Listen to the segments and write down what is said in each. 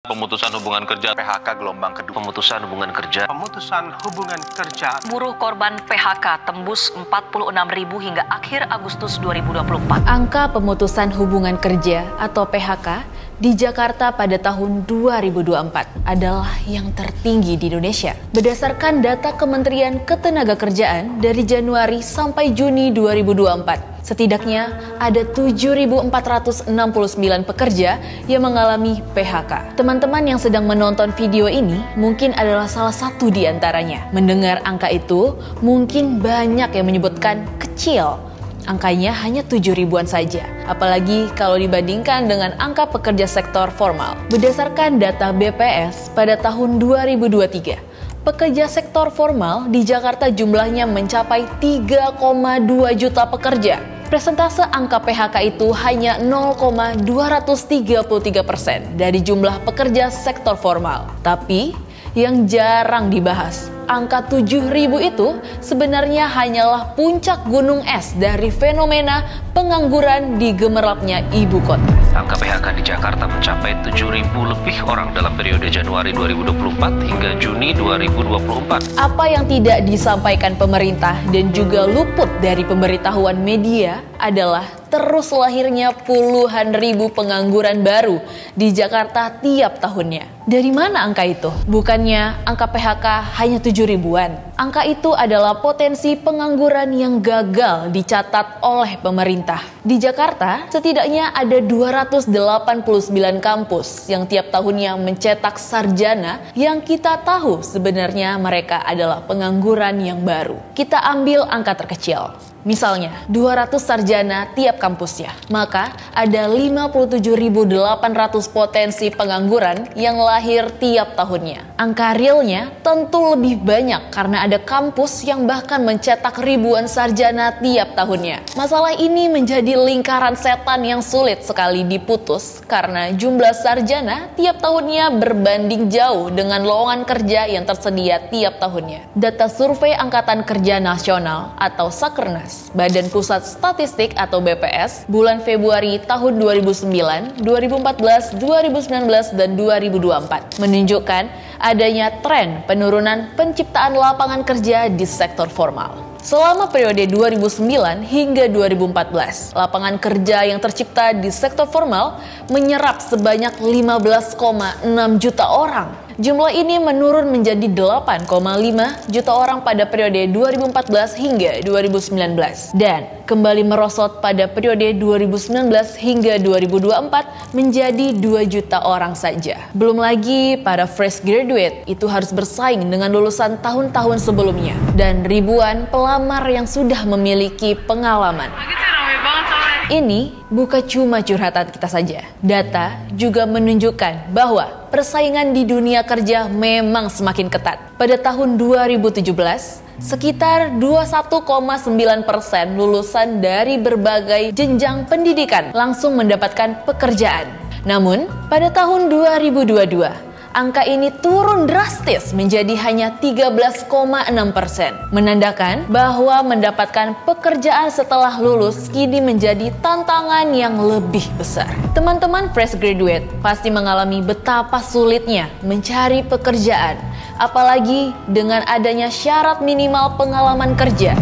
Pemutusan hubungan kerja PHK gelombang kedua. Pemutusan hubungan kerja. Pemutusan hubungan kerja. Buruh korban PHK tembus 46.000 hingga akhir Agustus 2024. Angka pemutusan hubungan kerja atau PHK di Jakarta pada tahun 2024 adalah yang tertinggi di Indonesia. Berdasarkan data Kementerian Ketenagakerjaan dari Januari sampai Juni 2024, setidaknya ada 7.469 pekerja yang mengalami PHK. Teman-teman yang sedang menonton video ini mungkin adalah salah satu di antaranya. Mendengar angka itu, mungkin banyak yang menyebutkan kecil. Angkanya hanya 7.000-an saja, apalagi kalau dibandingkan dengan angka pekerja sektor formal. Berdasarkan data BPS pada tahun 2023, pekerja sektor formal di Jakarta jumlahnya mencapai 3,2 juta pekerja. Persentase angka PHK itu hanya 0,233% dari jumlah pekerja sektor formal. Tapi yang jarang dibahas, angka 7.000 itu sebenarnya hanyalah puncak gunung es dari fenomena pengangguran di gemerlapnya ibu kota. Angka PHK di Jakarta mencapai 7.000 lebih orang dalam periode Januari 2024 hingga Juni 2024. Apa yang tidak disampaikan pemerintah dan juga luput dari pemberitahuan media adalah terus lahirnya puluhan ribu pengangguran baru di Jakarta tiap tahunnya. Dari mana angka itu? Bukannya angka PHK hanya 7.000-an. Angka itu adalah potensi pengangguran yang gagal dicatat oleh pemerintah. Di Jakarta, setidaknya ada 289 kampus yang tiap tahunnya mencetak sarjana yang kita tahu sebenarnya mereka adalah pengangguran yang baru. Kita ambil angka terkecil. Misalnya, 200 sarjana tiap kampusnya, maka ada 57.800 potensi pengangguran yang lahir tiap tahunnya. Angka realnya tentu lebih banyak karena ada kampus yang bahkan mencetak ribuan sarjana tiap tahunnya. Masalah ini menjadi lingkaran setan yang sulit sekali diputus karena jumlah sarjana tiap tahunnya berbanding jauh dengan lowongan kerja yang tersedia tiap tahunnya. Data Survei Angkatan Kerja Nasional atau Sakernas, Badan Pusat Statistik atau BPS, bulan Februari tahun 2009, 2014, 2019, dan 2024 menunjukkan adanya tren penurunan penciptaan lapangan kerja di sektor formal. Selama periode 2009 hingga 2014, lapangan kerja yang tercipta di sektor formal menyerap sebanyak 15,6 juta orang. Jumlah ini menurun menjadi 8,5 juta orang pada periode 2014 hingga 2019 dan kembali merosot pada periode 2019 hingga 2024 menjadi 2 juta orang saja. Belum lagi para fresh graduate itu harus bersaing dengan lulusan tahun-tahun sebelumnya dan ribuan pelamar yang sudah memiliki pengalaman. Ini bukan cuma curhatan kita saja. Data juga menunjukkan bahwa persaingan di dunia kerja memang semakin ketat. Pada tahun 2017, sekitar 21,9% lulusan dari berbagai jenjang pendidikan langsung mendapatkan pekerjaan. Namun, pada tahun 2022, angka ini turun drastis menjadi hanya 13,6%, menandakan bahwa mendapatkan pekerjaan setelah lulus kini menjadi tantangan yang lebih besar. Teman-teman fresh graduate pasti mengalami betapa sulitnya mencari pekerjaan, apalagi dengan adanya syarat minimal pengalaman kerja.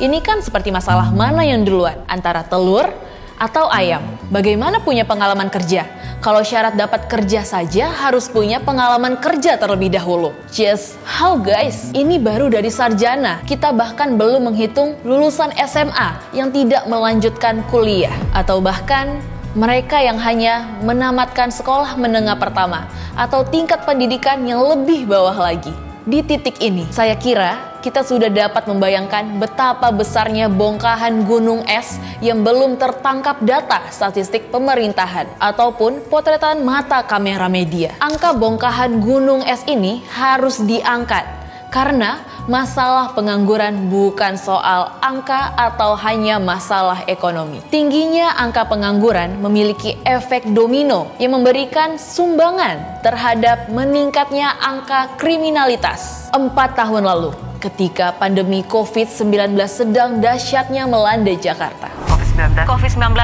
Ini kan seperti masalah mana yang duluan, antara telur atau ayam. Bagaimana punya pengalaman kerja? Kalau syarat dapat kerja saja harus punya pengalaman kerja terlebih dahulu. Just how guys? Ini baru dari sarjana. Kita bahkan belum menghitung lulusan SMA yang tidak melanjutkan kuliah. Atau bahkan mereka yang hanya menamatkan sekolah menengah pertama atau tingkat pendidikan yang lebih bawah lagi. Di titik ini, saya kira kita sudah dapat membayangkan betapa besarnya bongkahan gunung es yang belum tertangkap data statistik pemerintahan ataupun potretan mata kamera media. Angka bongkahan gunung es ini harus diangkat karena masalah pengangguran bukan soal angka atau hanya masalah ekonomi. Tingginya angka pengangguran memiliki efek domino yang memberikan sumbangan terhadap meningkatnya angka kriminalitas. 4 tahun lalu, ketika pandemi COVID-19 sedang dahsyatnya melanda Jakarta,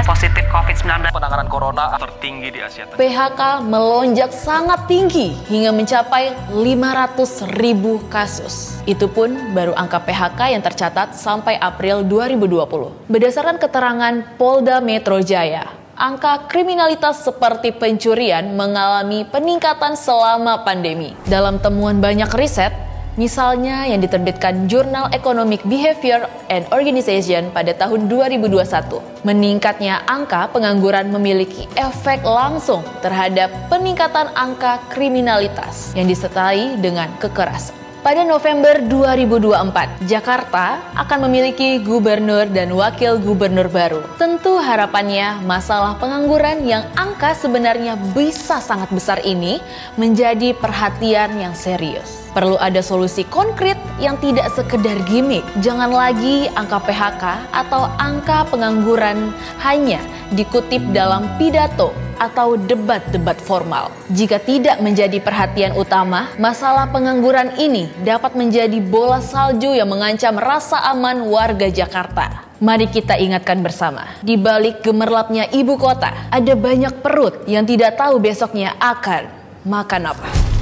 positif COVID-19. Penanganan corona tertinggi di Asia Tenggara. PHK melonjak sangat tinggi hingga mencapai 500.000 kasus. Itu pun baru angka PHK yang tercatat sampai April 2020. Berdasarkan keterangan Polda Metro Jaya, angka kriminalitas seperti pencurian mengalami peningkatan selama pandemi. Dalam temuan banyak riset, misalnya yang diterbitkan Jurnal Economic Behavior and Organization pada tahun 2021, meningkatnya angka pengangguran memiliki efek langsung terhadap peningkatan angka kriminalitas yang disertai dengan kekerasan. Pada November 2024, Jakarta akan memiliki gubernur dan wakil gubernur baru. Tentu harapannya masalah pengangguran yang angka sebenarnya bisa sangat besar ini menjadi perhatian yang serius. Perlu ada solusi konkret yang tidak sekedar gimmick. Jangan lagi angka PHK atau angka pengangguran hanya dikutip dalam pidato atau debat-debat formal. Jika tidak menjadi perhatian utama, masalah pengangguran ini dapat menjadi bola salju yang mengancam rasa aman warga Jakarta. Mari kita ingatkan bersama, di balik gemerlapnya ibu kota, ada banyak perut yang tidak tahu besoknya akan makan apa.